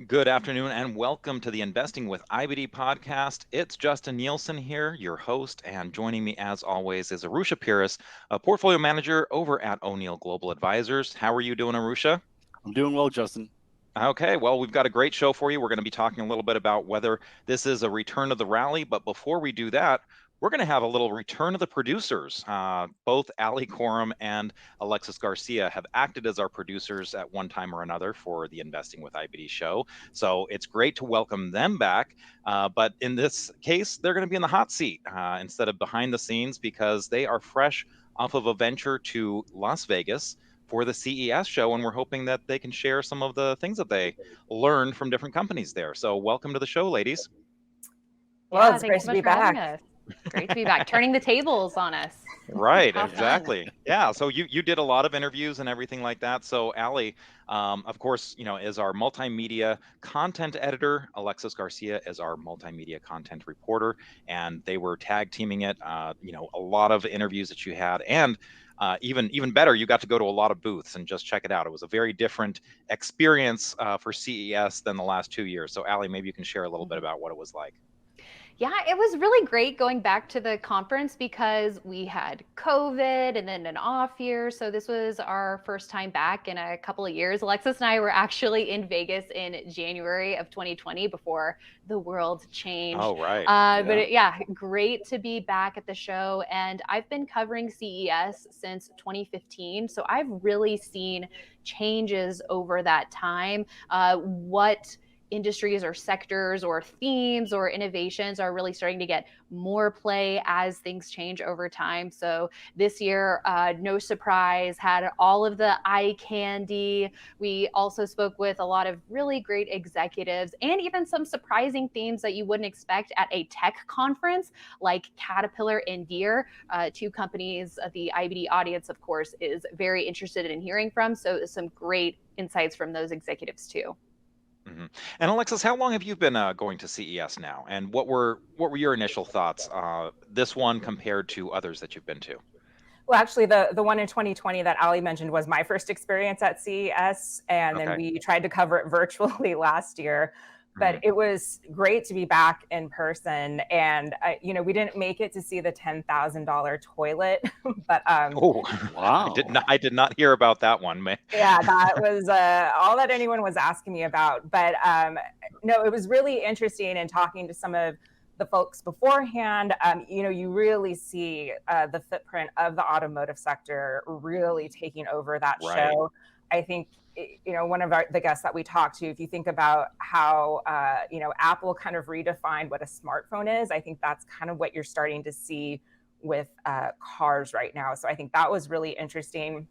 Good afternoon and welcome to the Investing with IBD podcast. It's Justin Nielsen here, your host, and joining me as always is Irusha Pires, a portfolio manager over at O'Neill Global Advisors. How are you doing, Irusha? I'm doing well, Justin. Okay, well, we've got a great show for you. We're going to be talking a little bit about whether this is a return of the rally, but before we do that, we're going to have a little return of the producers. Both Ali Coram and Alexis Garcia have acted as our producers at one time or another for the Investing with IBD show. So it's great to welcome them back. But in this case, they're going to be in the hot seat instead of behind the scenes because they are fresh off of a venture to Las Vegas for the CES show, and we're hoping that they can share some of the things that they learned from different companies there. So welcome to the show, ladies. Well, Yeah, it's thanks great so to much be for having back. us. Great to be back, turning the tables on us. Right, How fun. exactly. Yeah, so you did a lot of interviews and everything like that. So Ali, of course, is our multimedia content editor. Alexis Garcia is our multimedia content reporter, and they were tag teaming it. A lot of interviews that you had, and even better, you got to go to a lot of booths and just check it out. It was a very different experience for CES than the last 2 years. So Ali, maybe you can share a little bit about what it was like. Yeah, it was really great going back to the conference because we had COVID and then an off year. So this was our first time back in a couple of years. Alexis and I were actually in Vegas in January of 2020 before the world changed. Oh, right. But great to be back at the show. And I've been covering CES since 2015. So I've really seen changes over that time. What industries or sectors or themes or innovations are really starting to get more play as things change over time. So this year, no surprise, had all of the eye candy. We also spoke with a lot of really great executives and even some surprising themes that you wouldn't expect at a tech conference like Caterpillar and Deere, two companies the IBD audience, of course, is very interested in hearing from. So some great insights from those executives too. Mm-hmm. And Alexis, how long have you been going to CES now? And what were your initial thoughts this one compared to others that you've been to? Well, actually, the one in 2020 that Ali mentioned was my first experience at CES, and then Okay. we tried to cover it virtually last year. But Mhm. it was great to be back in person, and we didn't make it to see the $10,000 toilet, but Oh, Wow. I did not hear about that one, man. yeah, that was all that anyone was asking me about. But no, it was really interesting in talking to some of the folks beforehand. You really see the footprint of the automotive sector really taking over that Right. show. I think, one of the guests that we talked to, if you think about how, Apple kind of redefined what a smartphone is, I think that's kind of what you're starting to see with cars right now. So I think that was really interesting.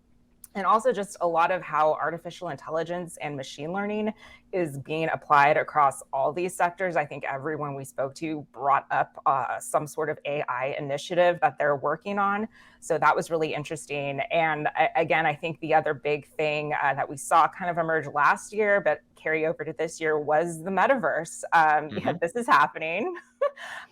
And also just a lot of how artificial intelligence and machine learning is being applied across all these sectors. I think everyone we spoke to brought up some sort of AI initiative that they're working on. So that was really interesting. And again, I think the other big thing that we saw kind of emerge last year, but carry over to this year, was the metaverse. Hmm. This is happening.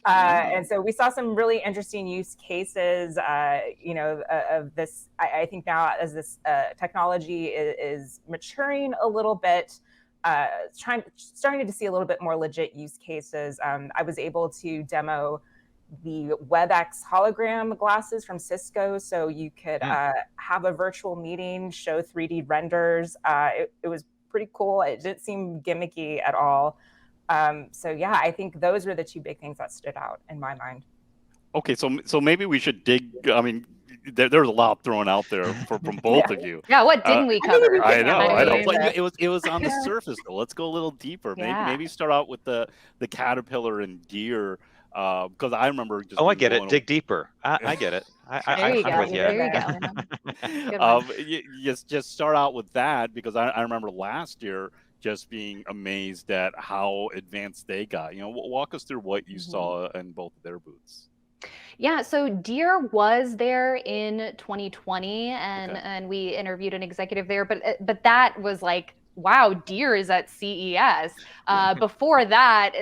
And so we saw some really interesting use cases, of this. I think now as this technology is maturing a little bit, starting to see a little bit more legit use cases. I was able to demo the WebEx hologram glasses from Cisco, so you could have a virtual meeting, show 3D renders. It was pretty cool. It didn't seem gimmicky at all. So yeah, I think those were the two big things that stood out in my mind. Okay, so maybe we should dig. I mean, there's a lot thrown out there from both of you. Yeah, what didn't we cover? I know. I But mean, it was on the surface though. Let's go a little deeper. Maybe start out with the Caterpillar and Deere, because I remember just Oh, I being get it. blown Dig deeper. I get it. There you I'm go. with you. There you go. Good one. just start out with that because I remember last year just being amazed at how advanced they got. Walk us through what you saw in both of their booths. Yeah, so Deere was there in 2020, and Okay. and we interviewed an executive there, but that was like wow, Deere is at CES. Before that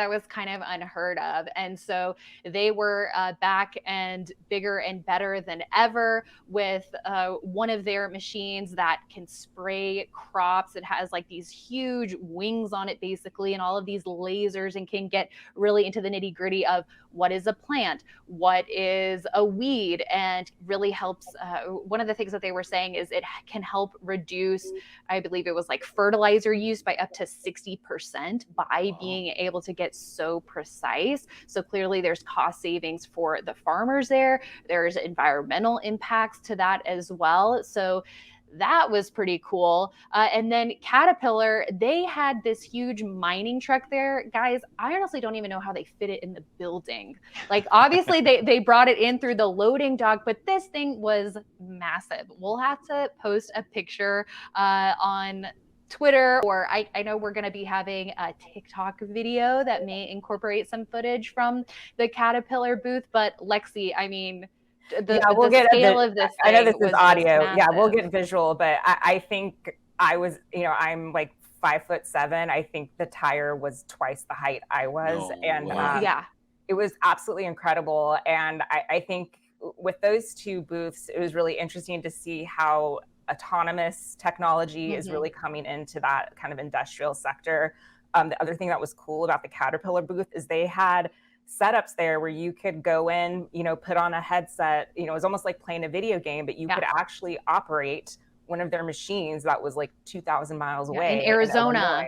was kind of unheard of. And so they were back and bigger and better than ever with one of their machines that can spray crops. It has like these huge wings on it, basically, and all of these lasers, and can get really into the nitty gritty of what is a plant, what is a weed, and really helps. One of the things that they were saying is it can help reduce, I believe it was like fertilizer use by up to 60% by being able to get so precise. So clearly there's cost savings for the farmers there. There's environmental impacts to that as well. So that was pretty cool. And then Caterpillar, they had this huge mining truck there. Guys, I honestly don't even know how they fit it in the building. Like, obviously they brought it in through the loading dock, but this thing was massive. We'll have to post a picture on Twitter, or I know we're going to be having a TikTok video that may incorporate some footage from the Caterpillar booth. But Lexi, I mean, we'll get scale of this. I know this is audio. Yeah, we'll get visual, but I think I was, I'm like 5'7". I think the tire was twice the height I was, and it was absolutely incredible. And I think with those two booths, it was really interesting to see how autonomous technology is really coming into that kind of industrial sector. The other thing that was cool about the Caterpillar booth is they had setups there where you could go in, put on a headset, it was almost like playing a video game, but you could actually operate one of their machines that was like 2,000 miles away in Arizona.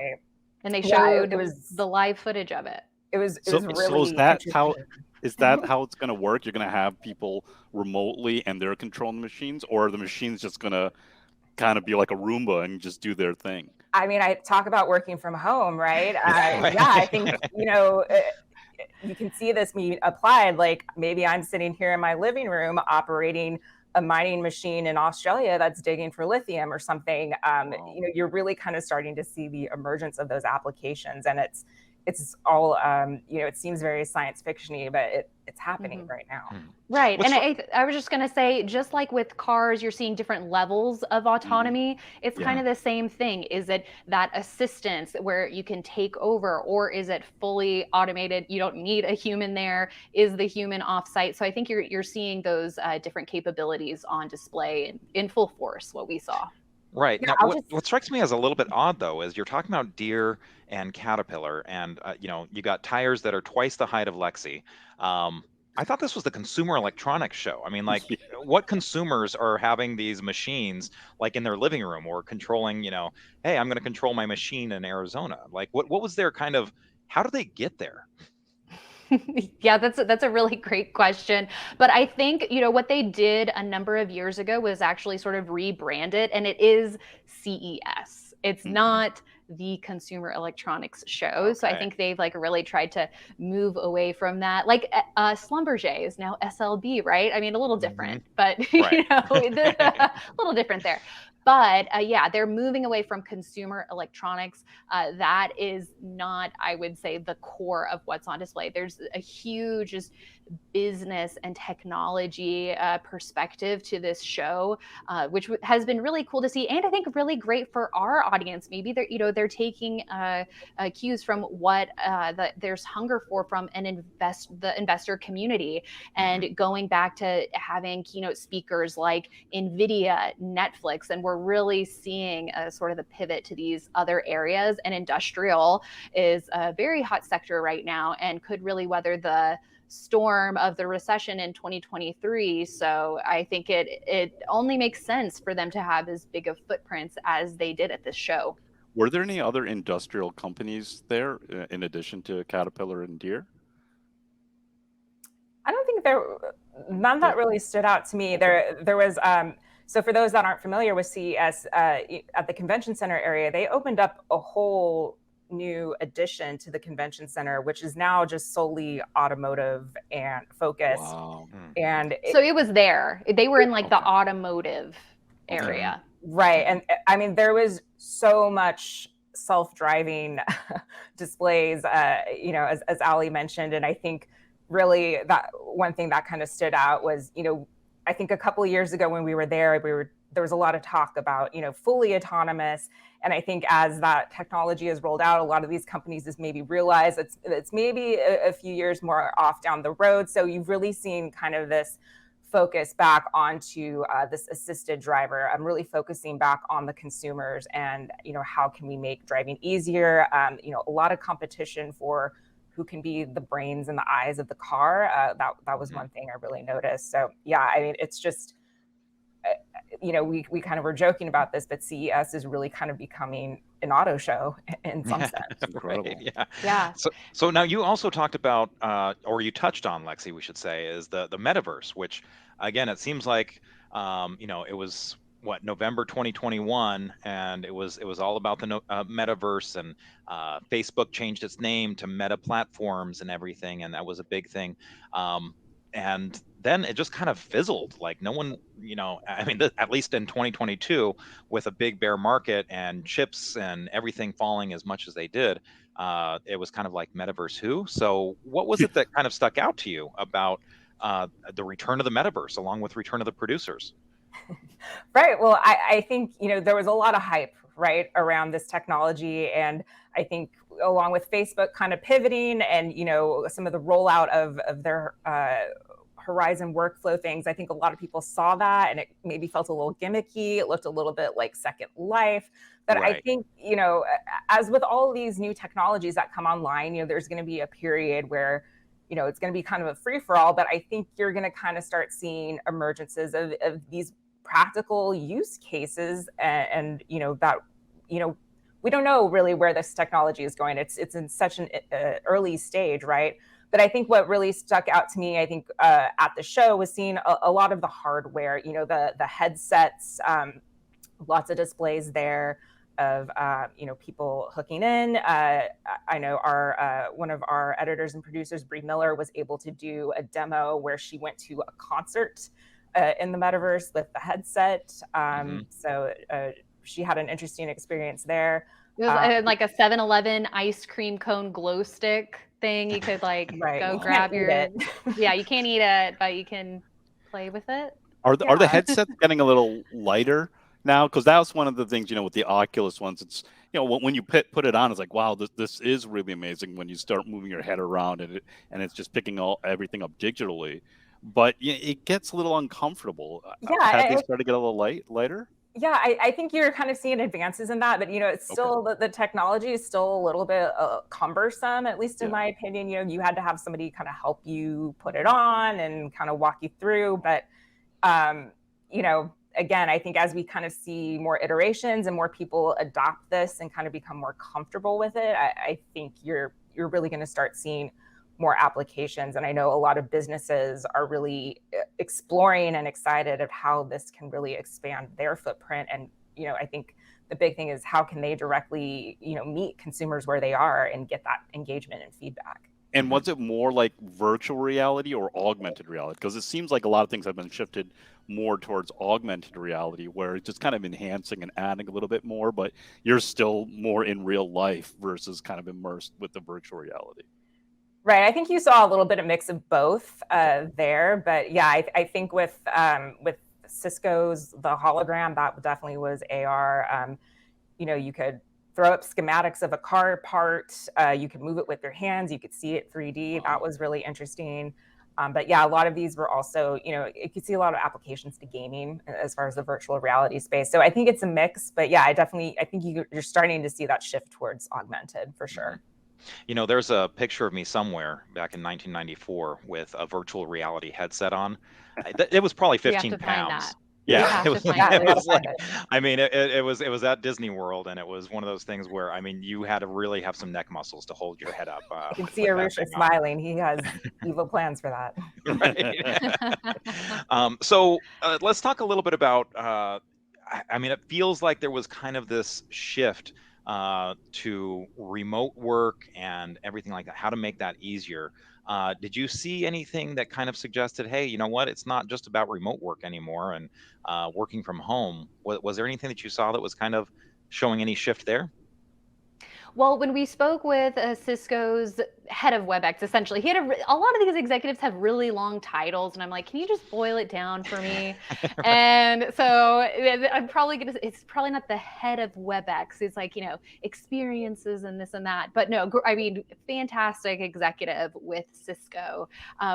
And they showed the live footage of it. It was really so is that how it's going to work? You're going to have people remotely and they're controlling the machines, or are the machines just going to kind of be like a Roomba and just do their thing? I mean, I talk about working from home, right? I think, you can see this being applied. Like, maybe I'm sitting here in my living room operating a mining machine in Australia that's digging for lithium or something. You're really kind of starting to see the emergence of those applications, and it's all it seems very science fiction-y, but it's happening right now. Right. And I was just going to say, just like with cars, you're seeing different levels of autonomy. It's kind of the same thing. Is it that assistance where you can take over, or is it fully automated? You don't need a human there. Is the human offsite? So I think you're seeing those different capabilities on display in full force, what we saw. Right. Now, what strikes me as a little bit odd, though, is you're talking about Deere and Caterpillar, and you got tires that are twice the height of Lexi. I thought this was the Consumer Electronics Show. I mean, like, what consumers are having these machines like in their living room, or controlling? Hey, I'm going to control my machine in Arizona. Like, what was their kind of? How do they get there? Yeah, that's a really great question. But I think, what they did a number of years ago was actually sort of rebrand it, and it is CES. It's not the Consumer Electronics Show. Okay. So I think they've really tried to move away from that. Like Schlumberger is now SLB, right? I mean, a little different, but a little different there. But they're moving away from consumer electronics. That is not, I would say, the core of what's on display. There's a huge business and technology perspective to this show, which has been really cool to see, and I think really great for our audience. Maybe they're taking cues from what there's hunger for from the investor community, and going back to having keynote speakers like NVIDIA, Netflix, and we're really seeing sort of the pivot to these other areas. And industrial is a very hot sector right now and could really weather the storm of the recession in 2023. So I think it only makes sense for them to have as big of footprints as they did at this show. Were there any other industrial companies there in addition to Caterpillar and Deere? I don't think none that really stood out to me. There was so for those that aren't familiar with CES, at the convention center area, they opened up a whole new addition to the convention center, which is now just solely automotive and focused. Wow. And so it was there. They were in the automotive area. Right. And I mean, there was so much self-driving displays, as Ali mentioned. And I think really that one thing that kind of stood out was, I think a couple of years ago when we were there, we were there was a lot of talk about, fully autonomous. And I think as that technology is rolled out, a lot of these companies has maybe realized it's maybe a few years more off down the road. So you've really seen kind of this focus back onto this assisted driver. I'm really focusing back on the consumers and, how can we make driving easier? A lot of competition for who can be the brains and the eyes of the car. That was one thing I really noticed. So yeah, I mean, it's just, we kind of were joking about this, but CES is really kind of becoming an auto show in some sense. Incredible. Right, yeah. Yeah. So now you also talked about, or you touched on, Lexi, we should say, is the Metaverse, which again, it seems like, it was November 2021, and it was all about the Metaverse, and Facebook changed its name to Meta Platforms and everything, and that was a big thing. And then it just kind of fizzled. Like no one, I mean, at least in 2022, with a big bear market and chips and everything falling as much as they did, it was kind of like Metaverse who? So what was it that kind of stuck out to you about the return of the Metaverse along with return of the producers? Right. Well, I think, there was a lot of hype, right, around this technology. And I think along with Facebook kind of pivoting and, some of the rollout of their Horizon workflow things, I think a lot of people saw that and it maybe felt a little gimmicky. It looked a little bit like Second Life. But Right. I think, as with all of these new technologies that come online, there's going to be a period where, it's going to be kind of a free for all. But I think you're going to kind of start seeing emergences of these practical use cases and that, we don't know really where this technology is going. It's in such an early stage, right? But I think what really stuck out to me, I think at the show was seeing a lot of the hardware, the headsets, lots of displays there of, people hooking in. I know our one of our editors and producers, Bree Miller, was able to do a demo where she went to a concert in the Metaverse with the headset. So she had an interesting experience there. It was like a 7-Eleven ice cream cone glow stick thing. You could Right. go You grab can't eat your, it. yeah, you can't eat it, but you can play with it. Are the Yeah. headsets getting a little lighter now? Because that was one of the things, with the Oculus ones. It's when you put it on, it's like, wow, this is really amazing when you start moving your head around and it's just picking everything up digitally. But it gets a little uncomfortable. Yeah, Have they started to get a little lighter? Yeah, I think you're kind of seeing advances in that, but it's still the technology is still a little bit cumbersome, at least in my opinion. You had to have somebody kind of help you put it on and kind of walk you through. But again, I think as we kind of see more iterations and more people adopt this and kind of become more comfortable with it, I think you're really going to start seeing more applications. And I know a lot of businesses are really exploring and excited of how this can really expand their footprint. And, I think the big thing is how can they directly, meet consumers where they are and get that engagement and feedback. And was it more like virtual reality or augmented reality? Because it seems like a lot of things have been shifted more towards augmented reality, where it's just kind of enhancing and adding a little bit more, but you're still more in real life versus kind of immersed with the virtual reality. Right. I think you saw a little bit of mix of both there. But yeah, I think with Cisco's, the hologram, that definitely was AR. You could throw up schematics of a car part. You could move it with your hands. You could see it 3D. That was really interesting. But yeah, a lot of these were also, you could see a lot of applications to gaming as far as the virtual reality space. So I think it's a mix. But yeah, I think you're starting to see that shift towards augmented for sure. There's a picture of me somewhere back in 1994 with a virtual reality headset on. It was probably 15 pounds. Yeah, it was like, I mean, it was at Disney World, and it was one of those things where, I mean, you had to really have some neck muscles to hold your head up. You can see Irusha smiling. He has evil plans for that. Right. So let's talk a little bit about, I mean, it feels like there was kind of this shift to remote work and everything like that, how to make that easier. Did you see anything that kind of suggested, hey, you know what, it's not just about remote work anymore and working from home? Was there anything that you saw that was kind of showing any shift there? Well, when we spoke with Cisco's head of WebEx, essentially, he had a lot of these executives have really long titles, and I'm like, can you just boil it down for me? Right. And so I'm probably it's probably not the head of WebEx. It's like, experiences and this and that. But no, I mean, fantastic executive with Cisco,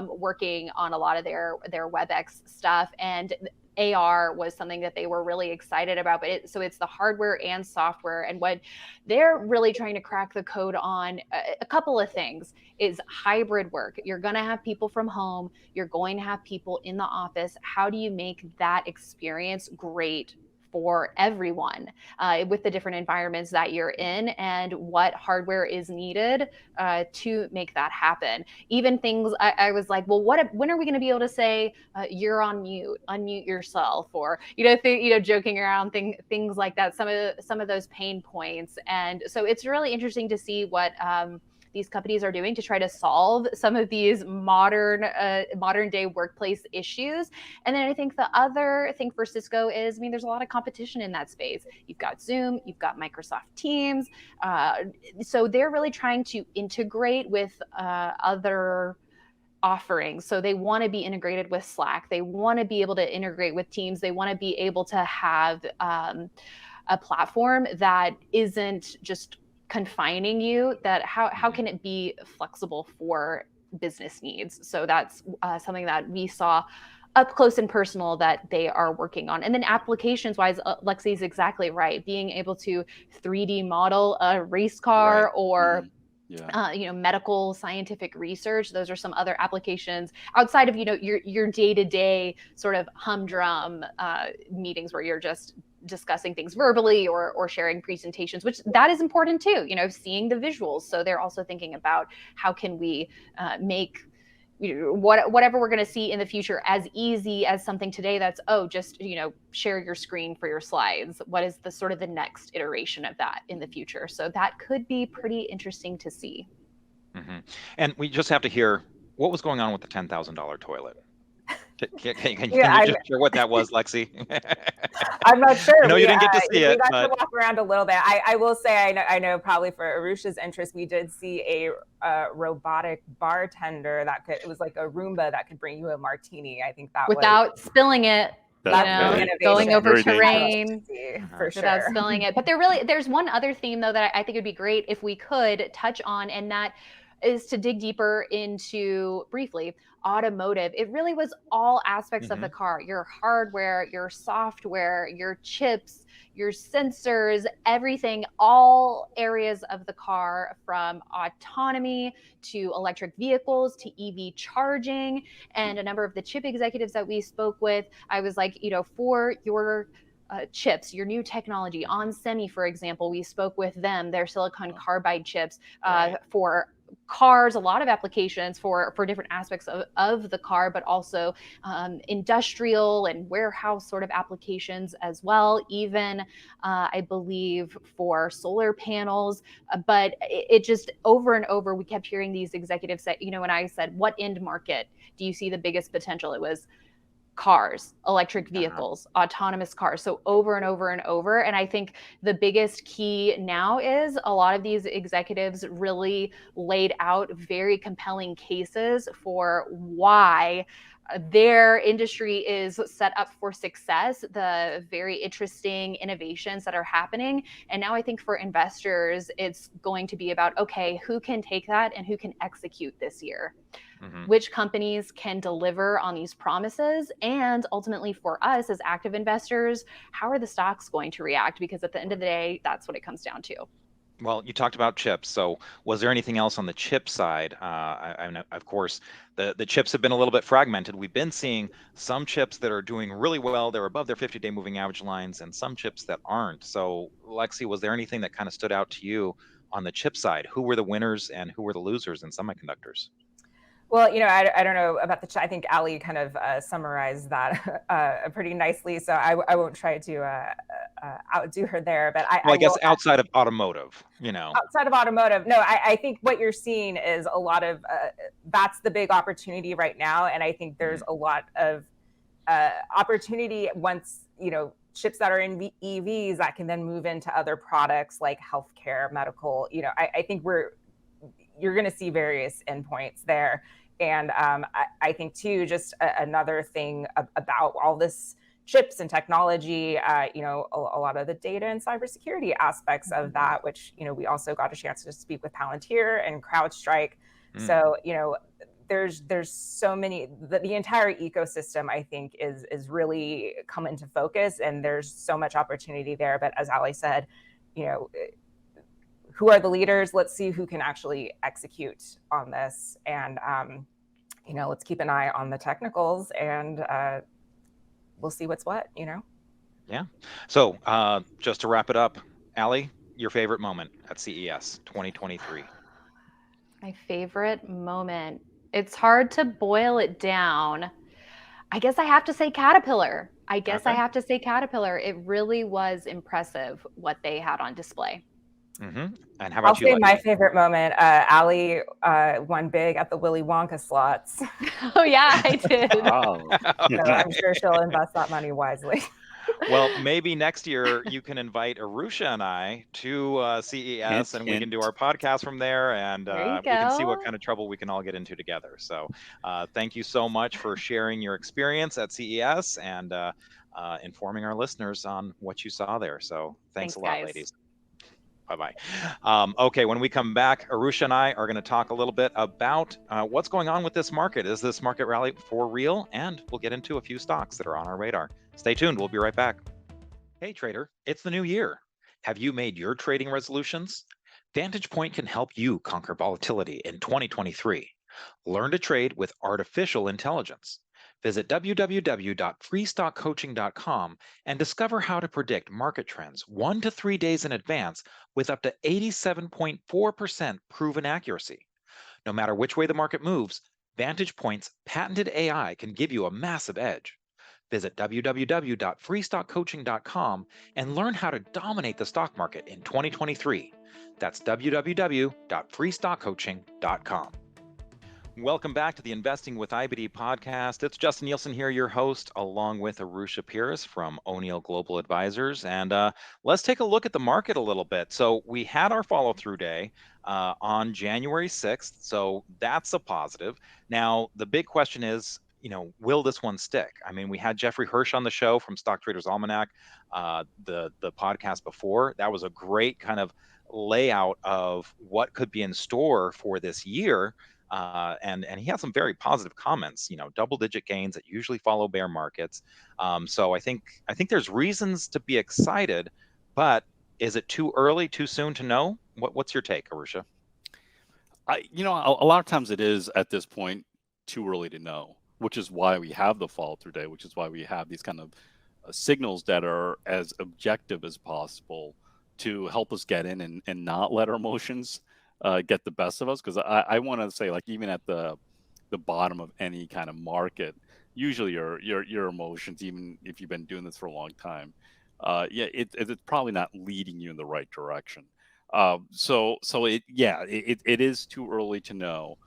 working on a lot of their WebEx stuff. And AR was something that they were really excited about, but so it's the hardware and software, and what they're really trying to crack the code on. A couple of things is hybrid work. You're going to have people from home, you're going to have people in the office. How do you make that experience great for everyone, with the different environments that you're in, and what hardware is needed to make that happen? Even things I was like, well, when are we going to be able to say you're on mute, unmute yourself, or joking around things like that. Some of those pain points, and so it's really interesting to see what these companies are doing to try to solve some of these modern day workplace issues. And then I think the other thing for Cisco is, I mean, there's a lot of competition in that space. You've got Zoom, you've got Microsoft Teams. So they're really trying to integrate with other offerings. So they want to be integrated with Slack. They want to be able to integrate with Teams. They want to be able to have a platform that isn't just confining you, that how can it be flexible for business needs? So that's something that we saw up close and personal that they are working on. And then applications wise, Lexi's exactly right. Being able to 3D model a race car, right, or medical scientific research. Those are some other applications outside of your day-to-day sort of humdrum meetings where you're just discussing things verbally or sharing presentations, which that is important too, seeing the visuals. So they're also thinking about how can we make whatever we're going to see in the future as easy as something today that's, just, share your screen for your slides. What is the sort of the next iteration of that in the future? So that could be pretty interesting to see. Mm-hmm. And we just have to hear what was going on with the $10,000 toilet. Can you just share what that was, Lexi? I'm not sure. I know you didn't get to see it. We got to walk around a little bit. I will say, I know probably for Irusha's interest, we did see a robotic bartender it was like a Roomba that could bring you a martini. I think that without spilling it. Going over terrain for sure. Without spilling it. But there's one other theme though that I think would be great if we could touch on, and that is to dig deeper into briefly automotive. It really was all aspects of the car, your hardware, your software, your chips, your sensors, everything, all areas of the car, from autonomy to electric vehicles to EV charging. And a number of the chip executives that we spoke with, I was like, for your chips, your new technology on Semi, for example, we spoke with them, their silicon carbide chips for cars, a lot of applications for different aspects of the car, but also industrial and warehouse sort of applications as well, even I believe for solar panels. But it just over and over, we kept hearing these executives say, when I said, what end market do you see the biggest potential? It was cars, electric vehicles, autonomous cars. So over and over and over. And I think the biggest key now is a lot of these executives really laid out very compelling cases for why their industry is set up for success, the very interesting innovations that are happening. And now I think for investors, it's going to be about, okay, who can take that and who can execute this year? Which companies can deliver on these promises? And ultimately for us as active investors, how are the stocks going to react? Because at the end of the day, that's what it comes down to. Well, you talked about chips. So was there anything else on the chip side? I know, of course, the chips have been a little bit fragmented. We've been seeing some chips that are doing really well. They're above their 50-day moving average lines, and some chips that aren't. So Lexi, was there anything that kind of stood out to you on the chip side? Who were the winners and who were the losers in semiconductors? Well, I don't know about I think Ali kind of summarized that pretty nicely, so I won't try to outdo her there. But I guess outside of automotive, outside of automotive, no, I think what you're seeing is a lot of that's the big opportunity right now, and I think there's a lot of opportunity once chips that are in EVs that can then move into other products like healthcare, medical. I think you're going to see various endpoints there. And I think too, just another thing about all this chips and technology, a lot of the data and cybersecurity aspects of that, which, we also got a chance to speak with Palantir and CrowdStrike. So, there's so many, the entire ecosystem, I think, is really come into focus, and there's so much opportunity there. But as Ali said, who are the leaders? Let's see who can actually execute on this. And, let's keep an eye on the technicals, and we'll see what's what, Yeah. So just to wrap it up, Ali, your favorite moment at CES 2023? My favorite moment. It's hard to boil it down. I guess I have to say Caterpillar. It really was impressive what they had on display. And how about I'll you? say my favorite moment. Ali won big at the Willy Wonka slots. Oh yeah, I did. Oh. So I'm sure she'll invest that money wisely. Well, maybe next year you can invite Irusha and I to CES, and we can do our podcast from there, and we can see what kind of trouble we can all get into together. So thank you so much for sharing your experience at CES and informing our listeners on what you saw there. So thanks a lot, guys. ladies. Bye-bye. Okay, when we come back, Irusha and I are going to talk a little bit about what's going on with this market. Is this market rally for real? And we'll get into a few stocks that are on our radar. Stay tuned. We'll be right back. Hey, trader, it's the new year. Have you made your trading resolutions? Vantage Point can help you conquer volatility in 2023. Learn to trade with artificial intelligence. Visit www.freestockcoaching.com and discover how to predict market trends 1 to 3 days in advance with up to 87.4% proven accuracy. No matter which way the market moves, Vantage Point's patented AI can give you a massive edge. Visit www.freestockcoaching.com and learn how to dominate the stock market in 2023. That's www.freestockcoaching.com. Welcome back to the Investing with IBD podcast. It's Justin Nielsen here, your host, along with Irusha Pires from O'Neill Global Advisors. And let's take a look at the market a little bit. So we had our follow-through day on January 6th. So that's a positive. Now, the big question is, will this one stick? I mean, we had Jeffrey Hirsch on the show from Stock Traders Almanac, the podcast before. That was a great kind of layout of what could be in store for this year. And he had some very positive comments, double-digit gains that usually follow bear markets. So I think there's reasons to be excited, but is it too early, too soon to know? What's your take, Irusha? A lot of times it is at this point too early to know, which is why we have the follow-through day, which is why we have these kind of signals that are as objective as possible to help us get in and not let our emotions get the best of us. Because I want to say, like, even at the bottom of any kind of market, usually your emotions, even if you've been doing this for a long time, it's probably not leading you in the right direction. So it is too early to know.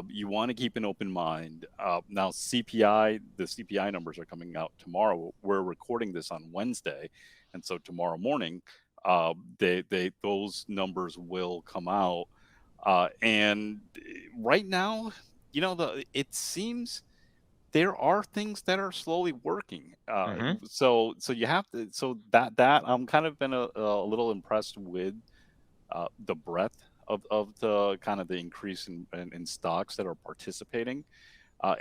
You want to keep an open mind. Now the CPI numbers are coming out tomorrow. We're recording this on Wednesday, and so tomorrow morning, those numbers will come out. And right now, it seems there are things that are slowly working. So you have to. So that I'm kind of been a little impressed with the breadth of the kind of the increase in stocks that are participating,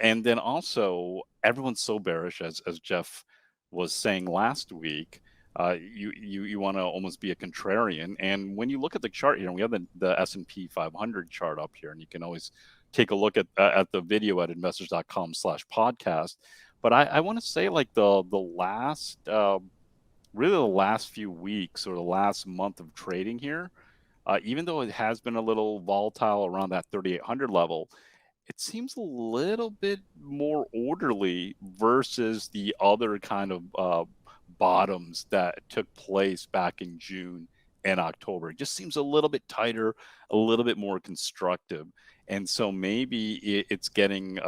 and then also everyone's so bearish, as Jeff was saying last week. You want to almost be a contrarian, and when you look at the chart, we have the S&P 500 chart up here, and you can always take a look at the video at investors.com/podcast. But I want to say, like, the last really the last few weeks or the last month of trading here, even though it has been a little volatile around that 3,800 level, it seems a little bit more orderly versus the other kind of bottoms that took place back in June and October. It just seems a little bit tighter, a little bit more constructive. And so maybe it's getting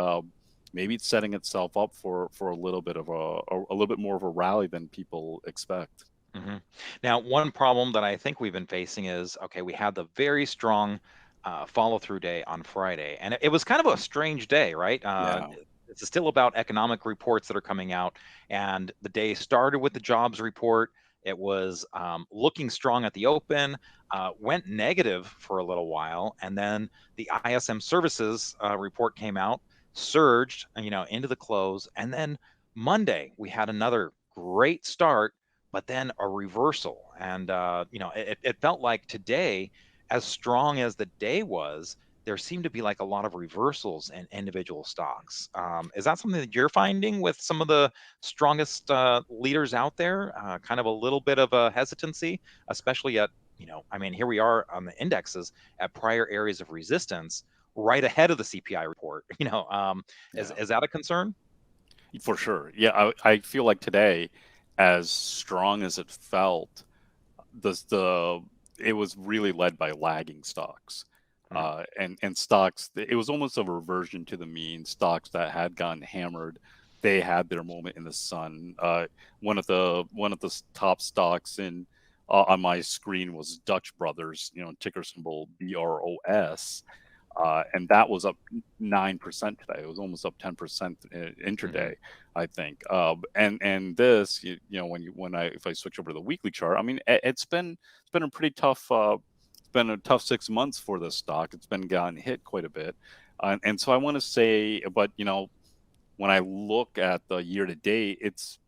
maybe it's setting itself up for a little bit of a little bit more of a rally than people expect. hmm Now, one problem that I think we've been facing is, okay, we had the very strong follow-through day on Friday, and it was kind of a strange day, right? Yeah. It's still about economic reports that are coming out, and the day started with the jobs report. It was looking strong at the open, went negative for a little while, and then the ISM services report came out, surged, into the close, and then Monday we had another great start, but then a reversal. And it felt like today, as strong as the day was, there seemed to be like a lot of reversals in individual stocks. Is that something that you're finding with some of the strongest leaders out there? Kind of a little bit of a hesitancy, especially at, I mean, here we are on the indexes at prior areas of resistance, right ahead of the CPI report. Is Yeah. is that a concern? For sure. Yeah, I feel like today, as strong as it felt, the it was really led by lagging stocks. Mm, And stocks, it was almost a reversion to the mean. Stocks that had gotten hammered, they had their moment in the sun. One of the top stocks in on my screen was Dutch Brothers, ticker symbol BROS, and that was up 9% today. It was almost up 10% mhm. intraday, I think. And this, if I switch over to the weekly chart, I mean, it's been a pretty tough. It's been a tough 6 months for this stock. It's been gotten hit quite a bit, and so I want to say, but when I look at the year to date, it's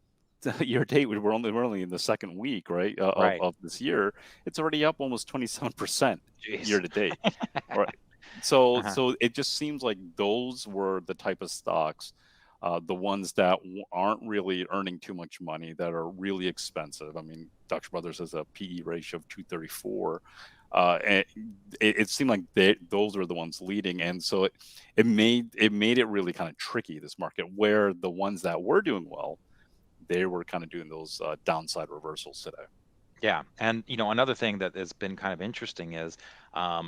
year to date. We're only in the second week, right, Right. of this year. It's already up almost 27% year Jeez. to date. Right. So Uh-huh. so it just seems like those were the type of stocks, the ones that aren't really earning too much money, that are really expensive. I mean, Dutch Brothers has a PE ratio of 234. And it seemed like those were the ones leading, and so it made it really kind of tricky, this market, where the ones that were doing well, they were kind of doing those downside reversals today. Yeah, and another thing that has been kind of interesting is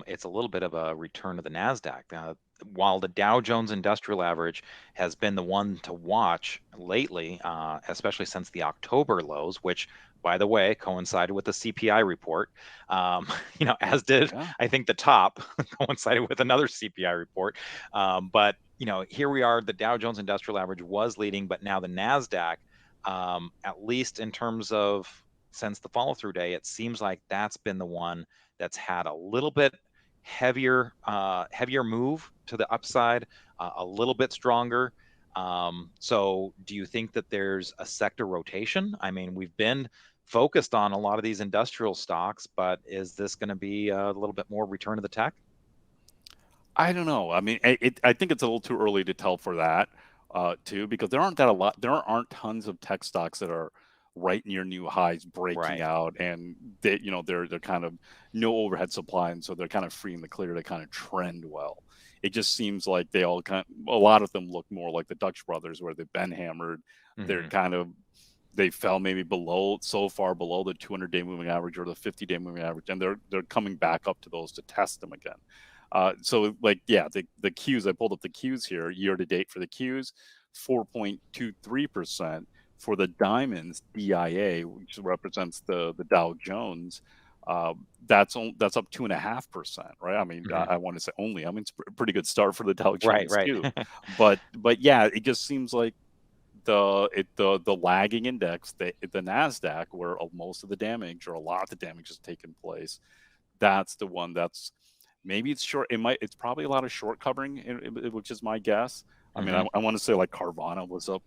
it's a little bit of a return to the Nasdaq. While the Dow Jones Industrial Average has been the one to watch lately, especially since the October lows, which, by the way, coincided with the CPI report. As did Yeah. I think the top coincided with another CPI report. But here we are. The Dow Jones Industrial Average was leading, but now the Nasdaq, at least in terms of since the follow through day, it seems like that's been the one that's had a little bit heavier move to the upside, a little bit stronger. So do you think that there's a sector rotation? I mean, we've been focused on a lot of these industrial stocks, but is this going to be a little bit more return to the tech? I don't know. I mean, I think it's a little too early to tell for that, too, because there aren't tons of tech stocks that are right near new highs, breaking Right. out, and they're kind of no overhead supply, and so they're kind of free in the clear to kind of trend well. It just seems like a lot of them look more like the Dutch Brothers, where they've been hammered. They're hmm kind of they fell maybe so far below the 200-day moving average or the 50-day moving average, and they're coming back up to those to test them again. So like, yeah, the Qs, I pulled up the Qs here, year to date for the Qs, 4.23%. For the diamonds, DIA, which represents the Dow Jones, that's up 2.5%, right? I mean, I, hmm I want to say only. I mean, it's a pretty good start for the Dow Right, Jones right. too. But yeah, it just seems like the lagging index, the Nasdaq, where most of the damage or a lot of the damage has taken place, that's the one that's maybe it's short. It's probably a lot of short covering, which is my guess. I mean, hmm I want to say like Carvana was up.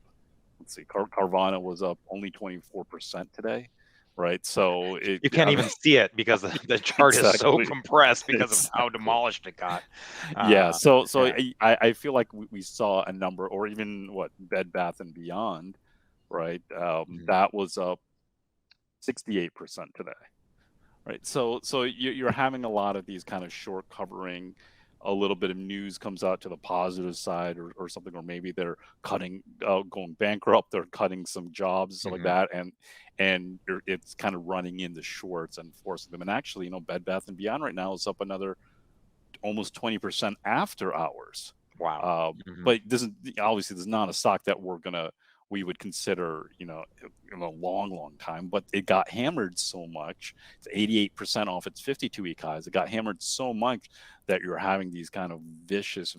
Let's see, Carvana was up only 24% today, right? So You can't I mean, even see it because the chart is so exactly, compressed because of how exactly. demolished it got. Yeah, Uh, so yeah. I feel like we saw a number, or even what Bed Bath and Beyond, right? Mhm. That was up 68% today, right? So you're having a lot of these kind of short covering. A little bit of news comes out to the positive side, or something, or maybe they're going bankrupt, they're cutting some jobs and stuff like Mhm. that, and it's kind of running in the shorts and forcing them. And actually, Bed Bath and Beyond right now is up another almost 20% after hours. Wow. Mhm. But this is obviously this is not a stock that we would consider, in a long time. But it got hammered so much. It's 88% off its 52-week highs. It got hammered so much that you're having these kind of vicious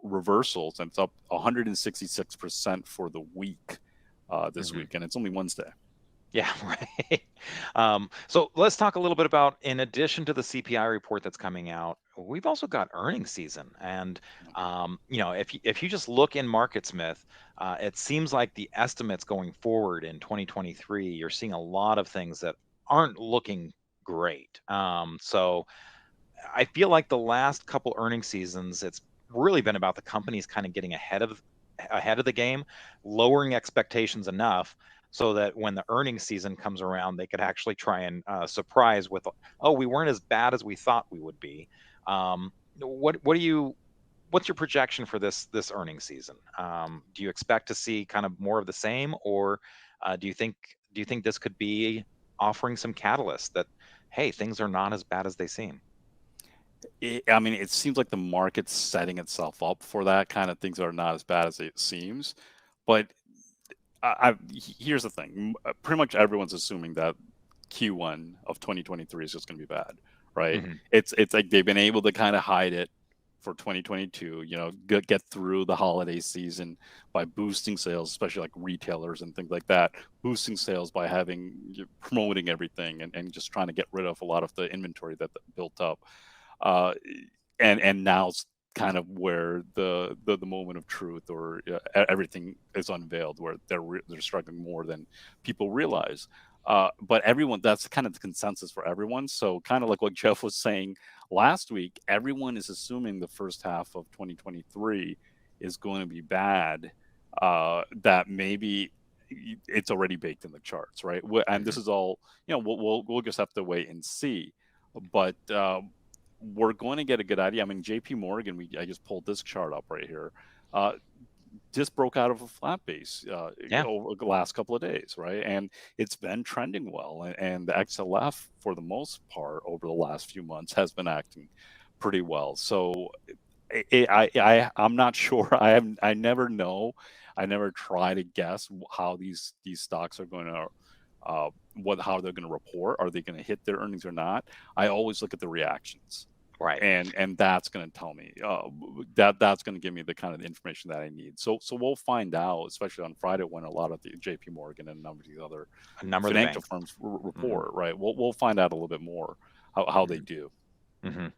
reversals, and it's up 166% for the week this week, and it's only Wednesday. Yeah, right. So let's talk a little bit about, in addition to the CPI report that's coming out, we've also got earnings season. And if you just look in MarketSmith, it seems like the estimates going forward in 2023, you're seeing a lot of things that aren't looking great. So I feel like the last couple earnings seasons, it's really been about the companies kind of getting ahead of the game, lowering expectations enough so that when the earnings season comes around, they could actually try and surprise with, oh, we weren't as bad as we thought we would be. What's your projection for this earnings season? Do you expect to see kind of more of the same, or do you think this could be offering some catalyst that, hey, things are not as bad as they seem? It seems like the market's setting itself up for that kind of things are not as bad as it seems. But here's the thing: pretty much everyone's assuming that Q1 of 2023 is just going to be bad, right? Mm-hmm. It's like they've been able to kind of hide it for 2022. Get through the holiday season by boosting sales, especially like retailers and things like that, boosting sales by promoting everything and just trying to get rid of a lot of the inventory that built up. And now it's kind of where the moment of truth, or everything is unveiled, where they're struggling more than people realize. But that's kind of the consensus for everyone. So kind of like what Jeff was saying last week, everyone is assuming the first half of 2023 is going to be bad. That maybe it's already baked in the charts, right? And this is all, we'll just have to wait and see. But we're going to get a good idea. I mean, JP Morgan, I just pulled this chart up right here. Just broke out of a flat base over the last couple of days, right? And it's been trending well. And the XLF, for the most part, over the last few months, has been acting pretty well. So I'm not sure. I never know. I never try to guess how these stocks are going to how they're going to report. Are they going to hit their earnings or not? I always look at the reactions, right? And that's going to tell me that's going to give me the kind of information that I need. So we'll find out, especially on Friday, when a lot of the JP Morgan and a number of these other financial firms report. Right? We'll find out a little bit more how they do.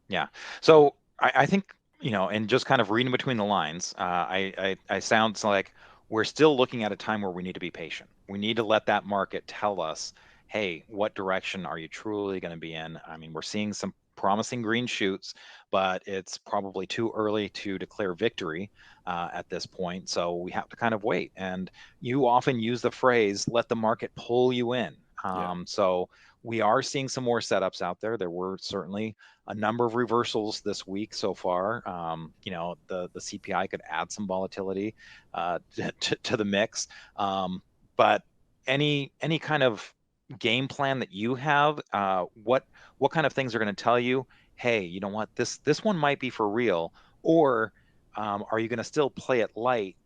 Yeah. So I think, and just kind of reading between the lines, I sounds like we're still looking at a time where we need to be patient. We need to let that market tell us, hey, what direction are you truly going to be in? I mean, we're seeing some promising green shoots, but it's probably too early to declare victory at this point. So we have to kind of wait. And you often use the phrase, let the market pull you in. So we are seeing some more setups out there. There were certainly a number of reversals this week so far. The CPI could add some volatility to the mix. But any kind of game plan that you have, what kind of things are going to tell you, hey, you know what, this one might be for real, or are you going to still play it light?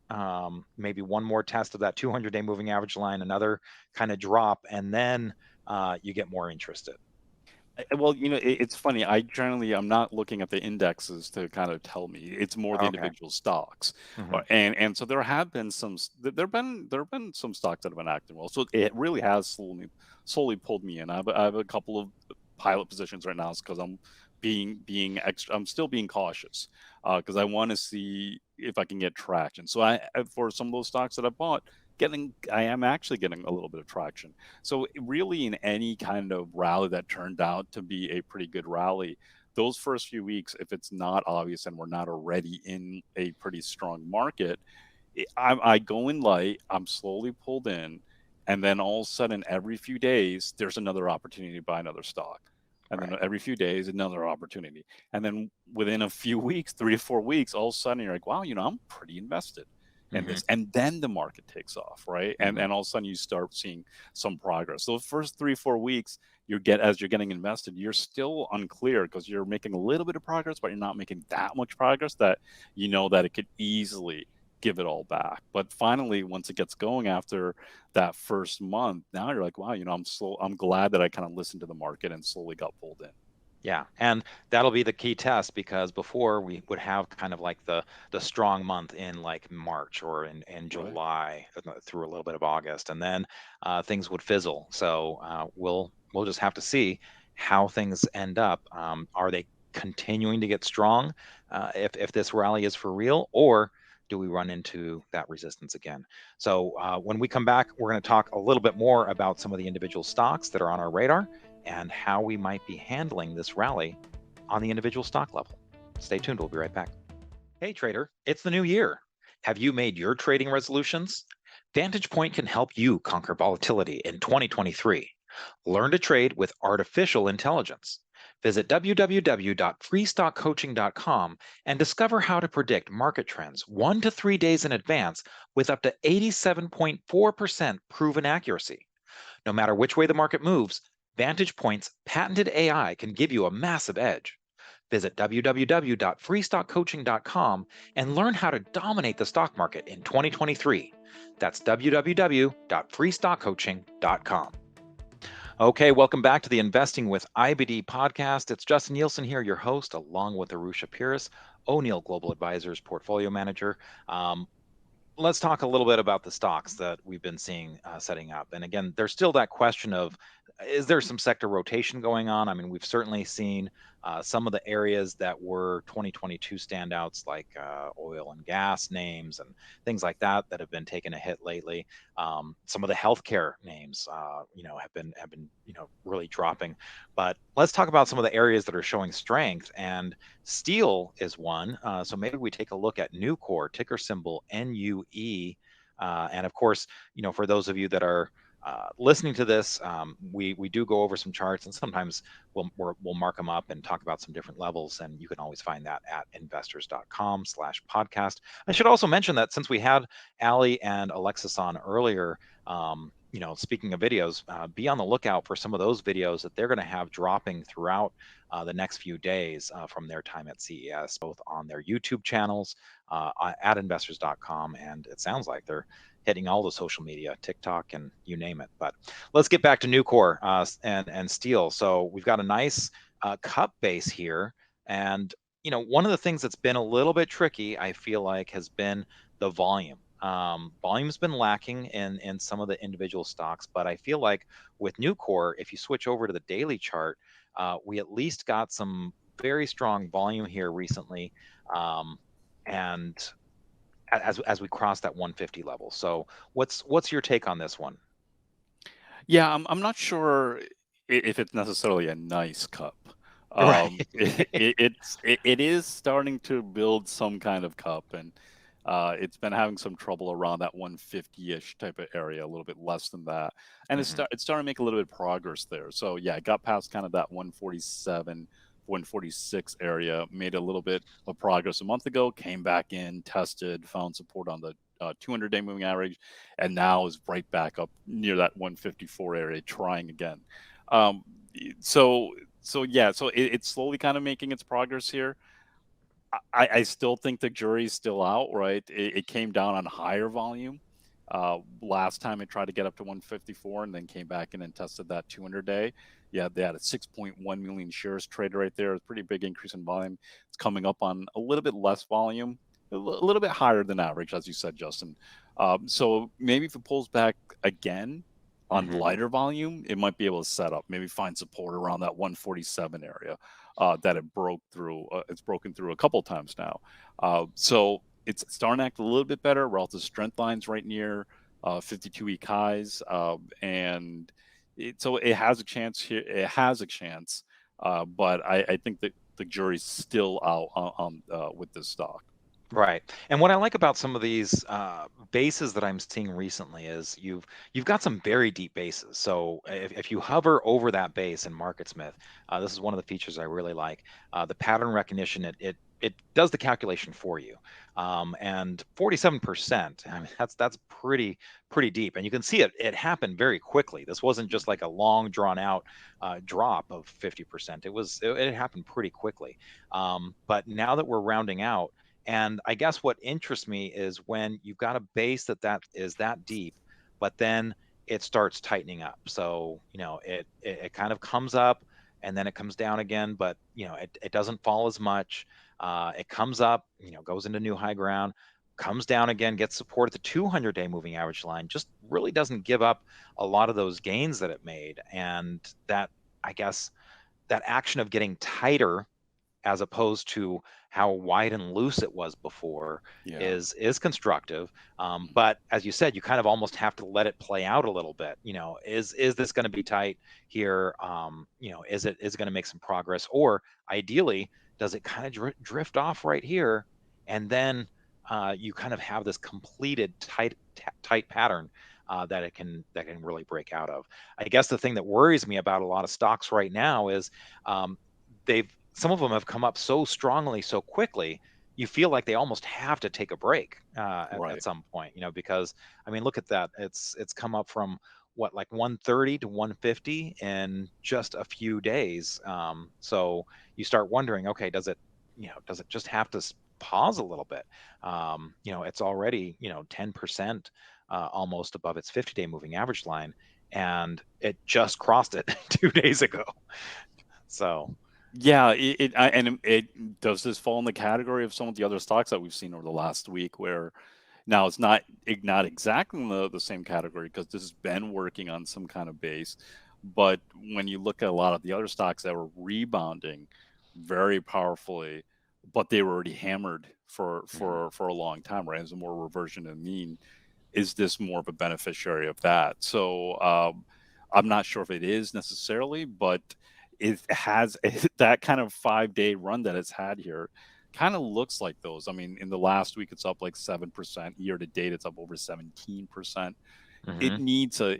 Maybe one more test of that 200-day moving average line, another kind of drop, and then you get more interested. Well, it's funny. I'm not looking at the indexes to kind of tell me. It's more the individual stocks, and so there have been some stocks that have been acting well. So it really has slowly pulled me in. I have a couple of pilot positions right now because I'm being extra. I'm still being cautious because I want to see if I can get traction. So for some of those stocks that I bought, I am actually getting a little bit of traction. So really, in any kind of rally that turned out to be a pretty good rally, those first few weeks, if it's not obvious and we're not already in a pretty strong market, I go in light, I'm slowly pulled in, and then all of a sudden, every few days, there's another opportunity to buy another stock. And then every few days, another opportunity. And then within a few weeks, 3 to 4 weeks, all of a sudden you're like, wow, I'm pretty invested. in this, and then the market takes off, right? And all of a sudden you start seeing some progress. So the first 3-4 weeks, as you're getting invested, you're still unclear because you're making a little bit of progress, but you're not making that much progress that you know that it could easily give it all back. But finally, once it gets going after that first month, now you're like, wow, I'm glad that I kind of listened to the market and slowly got pulled in. Yeah, and that'll be the key test, because before we would have kind of like the strong month in like March or in July through a little bit of August, and then things would fizzle. So we'll just have to see how things end up. Are they continuing to get strong if this rally is for real, or do we run into that resistance again? So when we come back, we're going to talk a little bit more about some of the individual stocks that are on our radar and how we might be handling this rally on the individual stock level. Stay tuned, we'll be right back. Hey trader, it's the new year. Have you made your trading resolutions? Vantage Point can help you conquer volatility in 2023. Learn to trade with artificial intelligence. Visit www.freestockcoaching.com and discover how to predict market trends 1 to 3 days in advance with up to 87.4% proven accuracy. No matter which way the market moves, Vantage Point's patented AI can give you a massive edge. Visit www.freestockcoaching.com and learn how to dominate the stock market in 2023. That's www.freestockcoaching.com. Okay, welcome back to the Investing with IBD podcast. It's Justin Nielsen here, your host, along with Irusha Pires, O'Neill Global Advisors portfolio manager. Let's talk a little bit about the stocks that we've been seeing setting up. And again, there's still that question of, is there some sector rotation going on? I mean, we've certainly seen some of the areas that were 2022 standouts, like oil and gas names and things like that have been taking a hit lately. Some of the healthcare names, have been really dropping. But let's talk about some of the areas that are showing strength. And steel is one. So maybe we take a look at Nucor, ticker symbol NUE. And of course, for those of you that are listening to this, we do go over some charts, and sometimes we'll mark them up and talk about some different levels, and you can always find that at investors.com/podcast. I should also mention that since we had Ali and Alexis on earlier, speaking of videos, be on the lookout for some of those videos that they're going to have dropping throughout the next few days from their time at CES, both on their YouTube channels at investors.com, and it sounds like they're hitting all the social media, TikTok, and you name it. But let's get back to Nucor and steel. So we've got a nice cup base here. And, one of the things that's been a little bit tricky, I feel like, has been the volume. Volume's been lacking in some of the individual stocks, but I feel like with Nucor, if you switch over to the daily chart, we at least got some very strong volume here recently. And as we cross that 150 level. So what's your take on this one? Yeah, I'm not sure if it's necessarily a nice cup. Right. It is starting to build some kind of cup, and it's been having some trouble around that 150-ish type of area, a little bit less than that, and it's starting to make a little bit of progress there. So yeah, it got past kind of that 147, 146 area, made a little bit of progress a month ago, came back in, tested, found support on the 200-day moving average, and now is right back up near that 154 area, trying again. So it's slowly kind of making its progress here. I still think the jury's still out, right? It came down on higher volume. Last time it tried to get up to 154 and then came back in and tested that 200-day. Yeah, they had a 6.1 million shares traded right there. It's a pretty big increase in volume. It's coming up on a little bit less volume, a little bit higher than average, as you said, Justin. So maybe if it pulls back again on lighter volume, it might be able to set up, maybe find support around that 147 area that it broke through. It's broken through a couple times now. So it's starting to act a little bit better. Relative strength lines right near 52-week highs, and so it has a chance here. It has a chance, but I think that the jury's still out on with this stock. Right. And what I like about some of these bases that I'm seeing recently is you've got some very deep bases. So if you hover over that base in MarketSmith, this is one of the features I really like. The pattern recognition, it it does the calculation for you. And 47%, I mean, that's pretty deep. And you can see it happened very quickly. This wasn't just like a long drawn out drop of 50%. It happened pretty quickly. But now that we're rounding out, and I guess what interests me is when you've got a base that is that deep, but then it starts tightening up. So, it kind of comes up and then it comes down again, but it doesn't fall as much. It comes up, goes into new high ground, comes down again, gets support at the 200-day moving average line, just really doesn't give up a lot of those gains that it made. And that, I guess, that action of getting tighter as opposed to how wide and loose it was before is constructive. But as you said, you kind of almost have to let it play out a little bit. Is this going to be tight here? Is it going to make some progress, or ideally, does it kind of drift off right here, and then you kind of have this completed tight pattern that it can really break out of. I guess the thing that worries me about a lot of stocks right now is some of them have come up so strongly so quickly, you feel like they almost have to take a break at some point, because I mean, look at that. It's come up from what, like 130 to 150 in just a few days. So you start wondering, okay, does it just have to pause a little bit? It's already 10% almost above its 50-day moving average line, and it just crossed it 2 days ago. So. Yeah, it does this fall in the category of some of the other stocks that we've seen over the last week, where now it's not exactly in the same category because this has been working on some kind of base, but when you look at a lot of the other stocks that were rebounding very powerfully, but they were already hammered for a long time, right? As a more reversion to the mean, is this more of a beneficiary of that? So I'm not sure if it is necessarily, but it has that kind of 5-day run that it's had here kind of looks like those. I mean, in the last week, it's up like 7%. Year to date, it's up over 17%. It needs a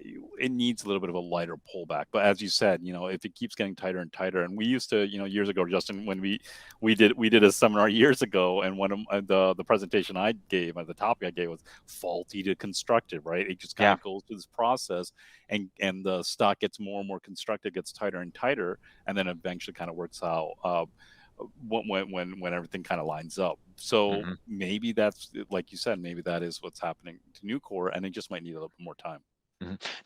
little bit of a lighter pullback. But as you said, if it keeps getting tighter and tighter, and we used to, years ago, Justin, when we did a seminar years ago, and one of the presentation I gave, the topic I gave was faulty to constructive, right? It just kind of goes through this process, and the stock gets more and more constructive, gets tighter and tighter, and then eventually kind of works out when everything kind of lines up. So maybe that's, like you said, maybe that is what's happening to Nucor, and it just might need a little bit more time.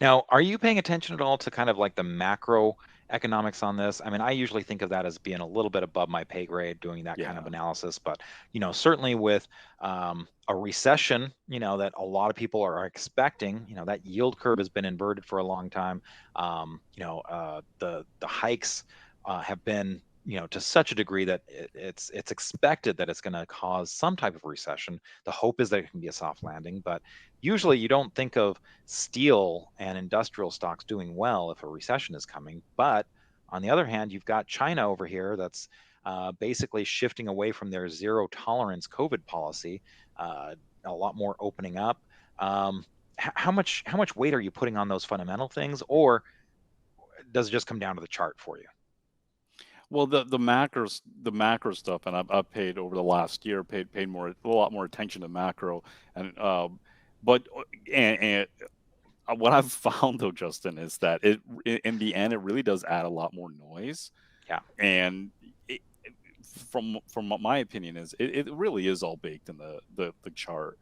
Now, are you paying attention at all to kind of like the macro economics on this? I mean, I usually think of that as being a little bit above my pay grade, doing that kind of analysis. But certainly with a recession, that a lot of people are expecting, that yield curve has been inverted for a long time. The hikes have been to such a degree that it's expected that it's going to cause some type of recession. The hope is that it can be a soft landing, but usually you don't think of steel and industrial stocks doing well if a recession is coming. But on the other hand, you've got China over here that's basically shifting away from their zero tolerance COVID policy, a lot more opening up. How much weight are you putting on those fundamental things, or does it just come down to the chart for you? Well, the macro stuff, and I've paid over the last year paid a lot more attention to macro, and what I've found though, Justin, is that in the end it really does add a lot more noise. Yeah, and from my opinion is it really is all baked in the chart.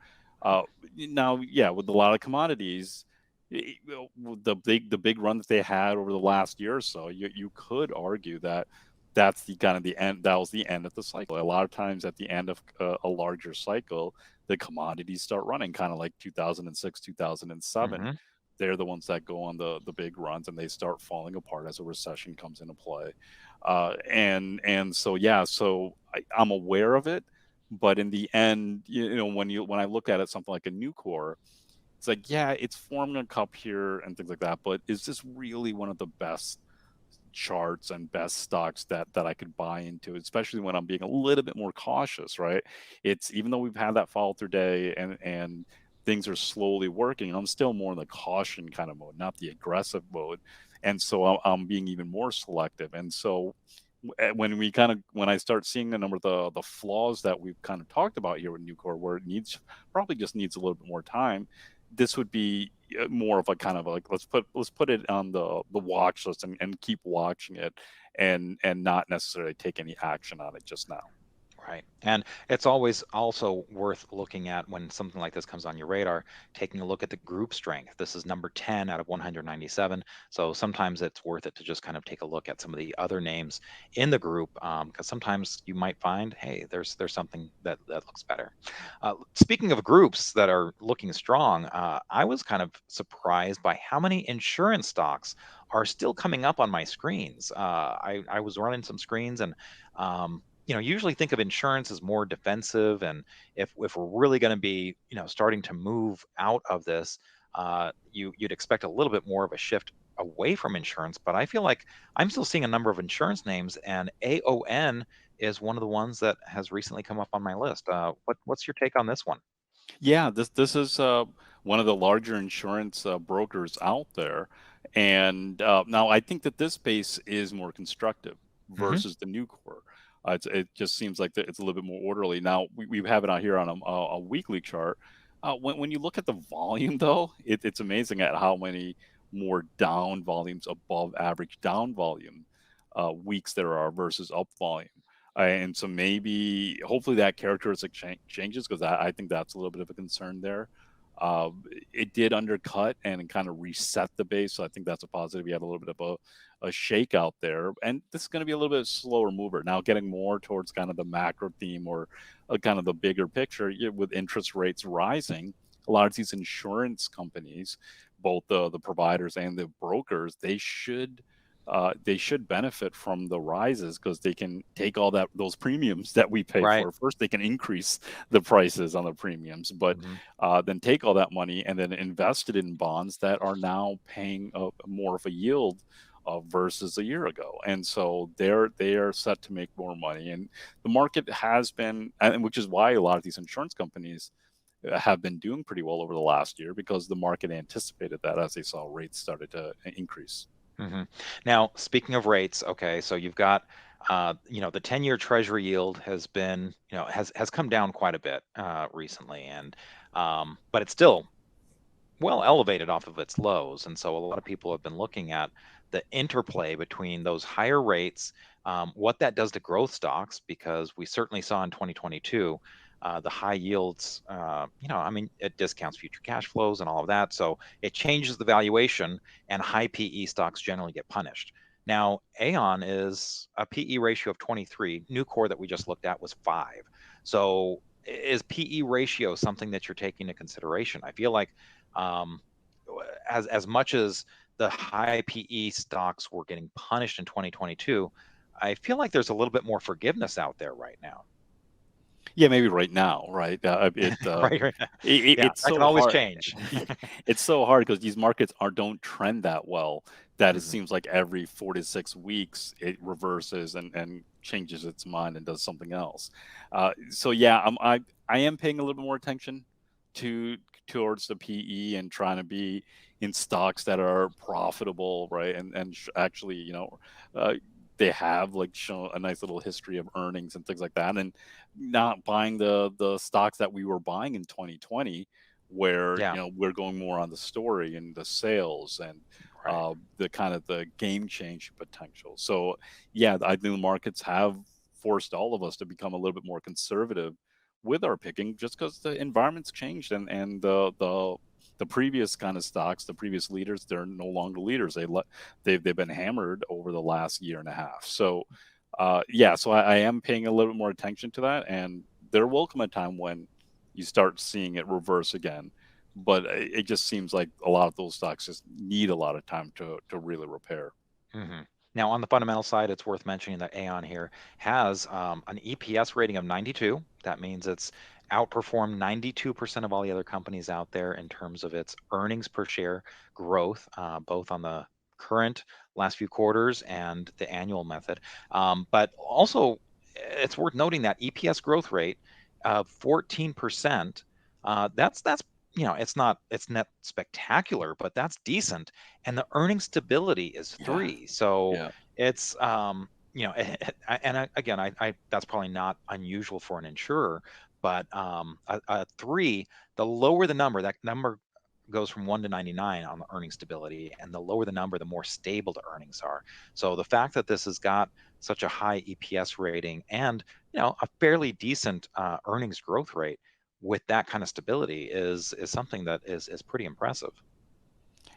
Now, yeah, with a lot of commodities, the big run that they had over the last year or so, you could argue that that's the kind of the end. That was the end of the cycle. A lot of times at the end of a larger cycle, the commodities start running, kind of like 2006, 2007. They're the ones that go on the big runs, and they start falling apart as a recession comes into play. And so I'm aware of it, but in the end, when I look at it, something like a Nucor, it's like, yeah, it's forming a cup here and things like that, but is this really one of the best charts and best stocks that I could buy into, especially when I'm being a little bit more cautious, right? It's, even though we've had that follow through day and things are slowly working, I'm still more in the caution kind of mode, not the aggressive mode. And so I'm being even more selective. And so when I start seeing a number of the flaws that we've kind of talked about here with Nucor, where it probably just needs a little bit more time, this would be more of a kind of like, let's put it on the watch list and keep watching it, and not necessarily take any action on it just now. Right. And it's always also worth looking at when something like this comes on your radar, taking a look at the group strength. This is number 10 out of 197. So sometimes it's worth it to just kind of take a look at some of the other names in the group, because sometimes you might find, hey, there's something that looks better. Speaking of groups that are looking strong, I was kind of surprised by how many insurance stocks are still coming up on my screens. I was running some screens and usually think of insurance as more defensive, and if we're really going to be, starting to move out of this, you'd expect a little bit more of a shift away from insurance. But I feel like I'm still seeing a number of insurance names, and AON is one of the ones that has recently come up on my list. What's your take on this one? Yeah, this is one of the larger insurance brokers out there, and now I think that this space is more constructive Hmm. versus the Nucor. It just seems like it's a little bit more orderly. Now we have it out here on a weekly chart. When you look at the volume, though, it's amazing at how many more down volumes, above average down volume weeks there are versus up volume. And so maybe, hopefully, that characteristic changes, because I think that's a little bit of a concern there. Uh, it did undercut and kind of reset the base, so I think that's a positive. You had a little bit of a shakeout there, and this is going to be a little bit slower mover. Now, getting more towards kind of the macro theme, or kind of the bigger picture, with interest rates rising, a lot of these insurance companies, both the providers and the brokers, they should benefit from the rises, because they can take all those premiums that we pay Right. for. First, they can increase the prices on the premiums, but Hmm. then take all that money and then invest it in bonds that are now paying more of a yield versus a year ago. And so they are set to make more money. And the market has been, and which is why a lot of these insurance companies have been doing pretty well over the last year, because the market anticipated that as they saw rates started to increase. Hmm. Now, speaking of rates, okay, so you've got, the 10-year Treasury yield has been, has come down quite a bit recently, and but it's still well elevated off of its lows. And so a lot of people have been looking at the interplay between those higher rates, what that does to growth stocks, because we certainly saw in 2022 the high yields, I mean, it discounts future cash flows and all of that. So it changes the valuation, and high PE stocks generally get punished. Now, Aon is a PE ratio of 23. Nucor that we just looked at was 5. So is PE ratio something that you're taking into consideration? I feel like um, as much as the high PE stocks were getting punished in 2022, I feel like there's a little bit more forgiveness out there right now. Yeah, maybe right now, right? Right, right. Yeah, It's that can so always hard. change. It's so hard, because these markets don't trend that well, that it Hmm. seems like every 4 to 6 weeks it reverses and changes its mind and does something else. So yeah, I am paying a little bit more attention to towards the PE, and trying to be in stocks that are profitable, right? And actually, uh, they have like shown a nice little history of earnings and things like that, and not buying the stocks that we were buying in 2020, where Yeah, we're going more on the story and the sales, and right. the kind of the game changing potential. So yeah, I think the markets have forced all of us to become a little bit more conservative with our picking, just because the environment's changed, and the previous kind of stocks, the previous leaders, they're no longer leaders. They've been hammered over the last year and a half. So yeah, so I am paying a little bit more attention to that, and there will come a time when you start seeing it reverse again. But it just seems like a lot of those stocks just need a lot of time to really repair. Hmm. Now, on the fundamental side, it's worth mentioning that Aon here has an EPS rating of 92. That means it's outperformed 92% of all the other companies out there in terms of its earnings per share growth, both on the current last few quarters and the annual method. But also, it's worth noting that EPS growth rate of 14%. That's it's not spectacular, but that's decent, and the earning stability is Yeah, 3. So yeah, it's again, I that's probably not unusual for an insurer, but a 3, the lower the number, that number goes from 1 to 99 on the earning stability, and the lower the number, the more stable the earnings are. So the fact that this has got such a high EPS rating and a fairly decent earnings growth rate with that kind of stability is something that is pretty impressive.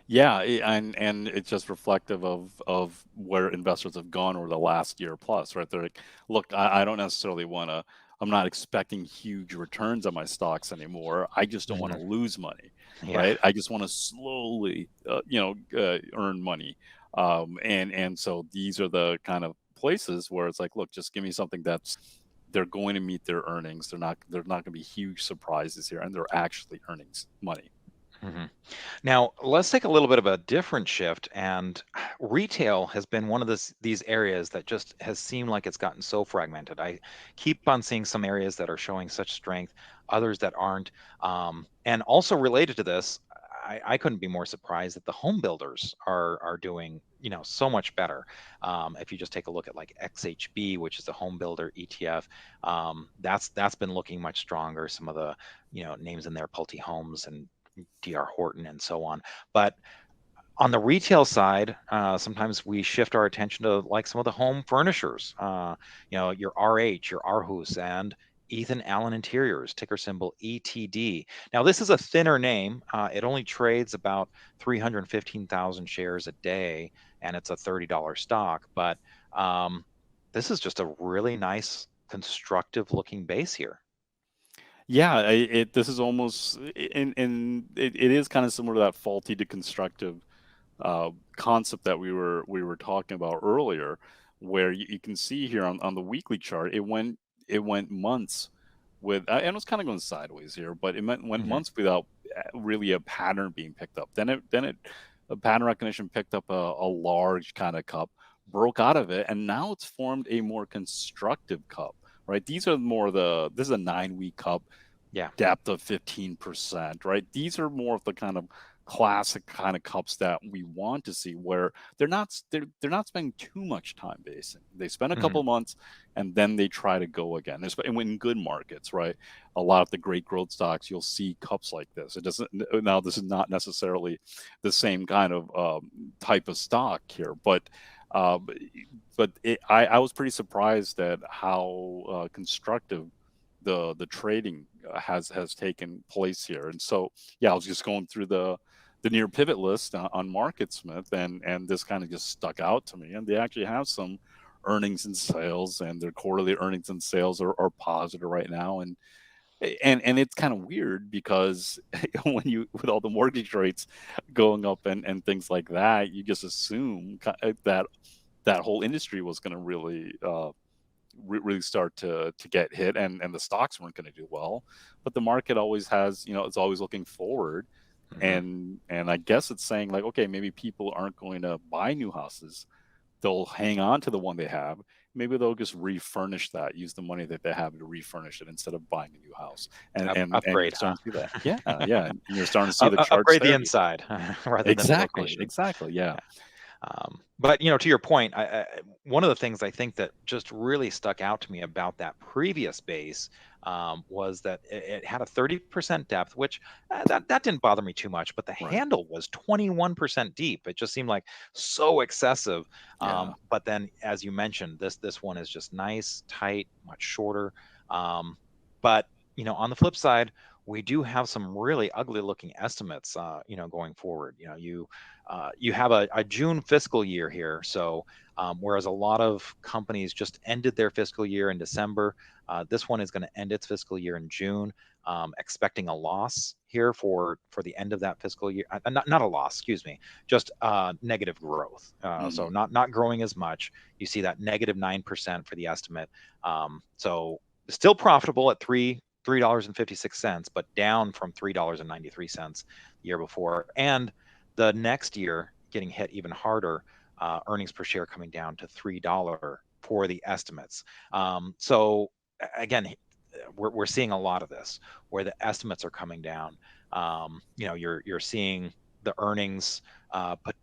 Yeah, and it's just reflective of where investors have gone over the last year plus, right? They're like, look, I don't necessarily want to. I'm not expecting huge returns on my stocks anymore. I just don't want to lose money, Yeah. right? I just want to slowly, earn money, and so these are the kind of places where it's like, look, just give me something that's they're going to meet their earnings. They're not going to be huge surprises here, and they're actually earning money. hmm Now, let's take a little bit of a different shift. And retail has been one of these areas that just has seemed like it's gotten so fragmented. I keep on seeing some areas that are showing such strength, others that aren't. And also related to this, I couldn't be more surprised that the home builders are doing so much better. If you just take a look at like XHB, which is the home builder ETF, that's been looking much stronger. Some of the names in there, Pulte Homes and DR Horton and so on. But on the retail side, sometimes we shift our attention to like some of the home furnishers, your RH, your Arhus, and Ethan Allen Interiors, ticker symbol ETD. Now, this is a thinner name. It only trades about 315,000 shares a day, and it's a $30 stock. But this is just a really nice, constructive looking base here. Yeah, this is almost, and it is kind of similar to that faulty to constructive concept that we were talking about earlier, where you can see here on the weekly chart, it went months and it was kind of going sideways here, but went hmm months without really a pattern being picked up. Then it a pattern recognition picked up a large kind of cup, broke out of it, and now it's formed a more constructive cup. Right, these are more this is a 9-week cup, Yeah. depth of 15%, right? These are more of the kind of classic kind of cups that we want to see, where they're not spending too much time basing. They spend a hmm couple months and then they try to go again. And in good markets, right? A lot of the great growth stocks, you'll see cups like this. It doesn't now. This is not necessarily the same kind of type of stock here, uh, but I was pretty surprised at how constructive the trading has taken place here. And so, yeah, I was just going through the near pivot list on MarketSmith, and this kind of just stuck out to me. And they actually have some earnings and sales, and their quarterly earnings and sales are positive right now. And it's kind of weird because when you with all the mortgage rates going up and things like that, you just assume that that whole industry was going to really start to get hit, and the stocks weren't going to do well. But the market always has, it's always looking forward, hmm and I guess it's saying like, okay, maybe people aren't going to buy new houses. They'll hang on to the one they have. Maybe they'll just refurnish that, use the money that they have to refurnish it instead of buying a new house. And you're Upgrade, huh? starting to see that. Yeah, yeah. And you're starting to see the charts Upgrade the there. inside rather than the Exactly, location. exactly. Yeah. But to your point, one of the things I think that just really stuck out to me about that previous base was that it had a 30% depth, which that didn't bother me too much. But the Right. handle was 21% deep. It just seemed like so excessive. Yeah. But then, as you mentioned, this one is just nice, tight, much shorter. But on the flip side, we do have some really ugly looking estimates, going forward. You have a June fiscal year here. So whereas a lot of companies just ended their fiscal year in December, this one is going to end its fiscal year in June, expecting a loss here for the end of that fiscal year. Not a loss, excuse me, just negative growth. So Hmm. not growing as much. You see that -9% for the estimate. So still profitable at $3.56, but down from $3.93 the year before. And the next year getting hit even harder, earnings per share coming down to $3 for the estimates. So again, we're seeing a lot of this where the estimates are coming down. You're seeing the earnings, but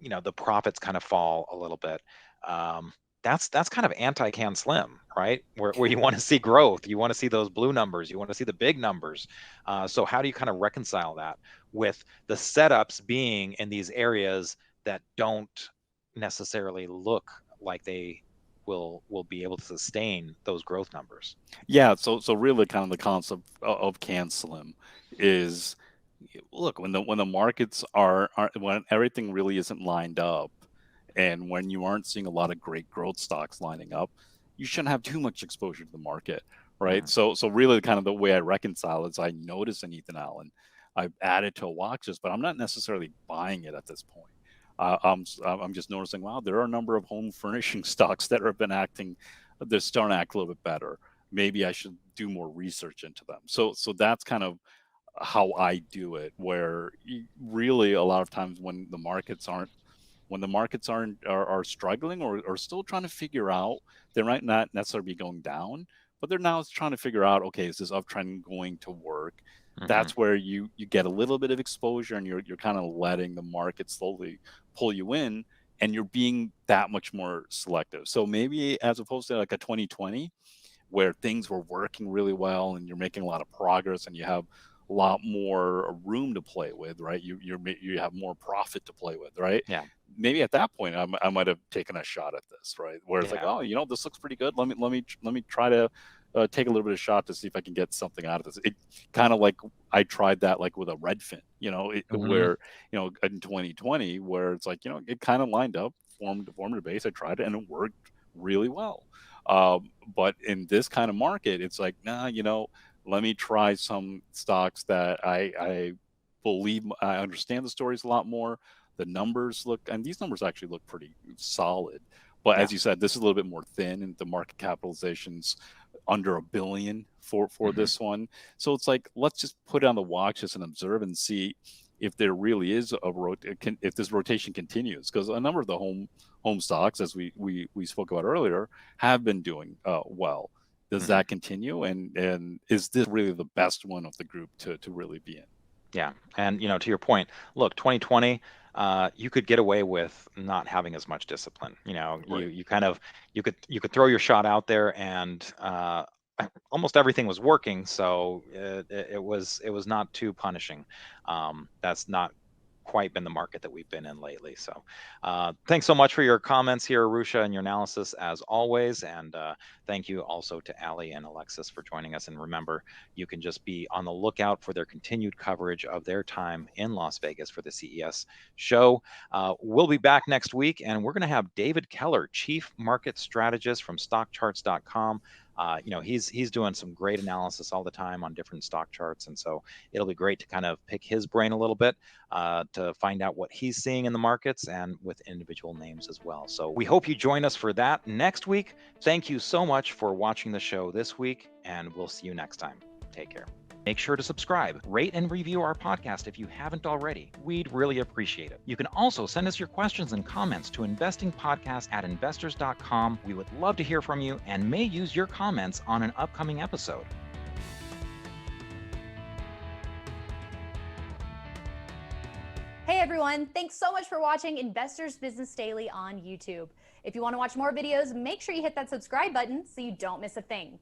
the profits kind of fall a little bit. that's kind of anti-can slim, right? Where you want to see growth, you want to see those blue numbers, you want to see the big numbers. So how do you kind of reconcile that with the setups being in these areas that don't necessarily look like they will be able to sustain those growth numbers? Yeah, so really kind of the concept of can slim is, look, when the markets are when everything really isn't lined up, and when you aren't seeing a lot of great growth stocks lining up, you shouldn't have too much exposure to the market, right? Mm. So really kind of the way I reconcile is, I notice an Ethan Allen, I've added to a watch list, but I'm not necessarily buying it at this point. I'm just noticing, wow, there are a number of home furnishing stocks that have been acting, they're starting to act a little bit better. Maybe I should do more research into them. So that's kind of how I do it, where really a lot of times when the markets aren't, are struggling, or still trying to figure out, they might not necessarily be going down, but they're now trying to figure out, okay, is this uptrend going to work? Mhm. That's where you get a little bit of exposure, and you're kind of letting the market slowly pull you in, and you're being that much more selective. So maybe as opposed to like a 2020, where things were working really well and you're making a lot of progress and you have a lot more room to play with, right? You have more profit to play with, right? Yeah. Maybe at that point I might have taken a shot at this, right? Where it's like, Yeah. oh, this looks pretty good. Let me try to take a little bit of shot to see if I can get something out of this. It kind of like I tried that like with a Redfin, Mhm. where in 2020, where it's like, it kind of lined up, formed a base. I tried it and it worked really well. But in this kind of market, it's like, nah, let me try some stocks that I believe, I understand the stories a lot more. The numbers and these numbers actually look pretty solid. But Yeah. as you said, this is a little bit more thin, and the market capitalization's under $1 billion for Mhm. this one. So it's like, let's just put it on the watch list and observe and see if there really is if this rotation continues, because a number of the home stocks, as we spoke about earlier, have been doing well. Does Mhm. that continue? And is this really the best one of the group to really be in? Yeah. And to your point, look, 2020, you could get away with not having as much discipline. Right. You kind of you could throw your shot out there, and almost everything was working, so it was not too punishing. That's not quite been the market that we've been in lately. So thanks so much for your comments here, Arusha, and your analysis as always. And thank you also to Ali and Alexis for joining us. And remember, you can just be on the lookout for their continued coverage of their time in Las Vegas for the CES show. We'll be back next week, and we're going to have David Keller, Chief Market Strategist from StockCharts.com. He's doing some great analysis all the time on different stock charts, and so it'll be great to kind of pick his brain a little bit to find out what he's seeing in the markets and with individual names as well. So we hope you join us for that next week. Thank you so much for watching the show this week, and we'll see you next time. Take care. Make sure to subscribe, rate, and review our podcast if you haven't already. We'd really appreciate it. You can also send us your questions and comments to investingpodcast@investors.com. We would love to hear from you and may use your comments on an upcoming episode. Hey everyone, thanks so much for watching Investors Business Daily on YouTube. If you want to watch more videos, make sure you hit that subscribe button so you don't miss a thing.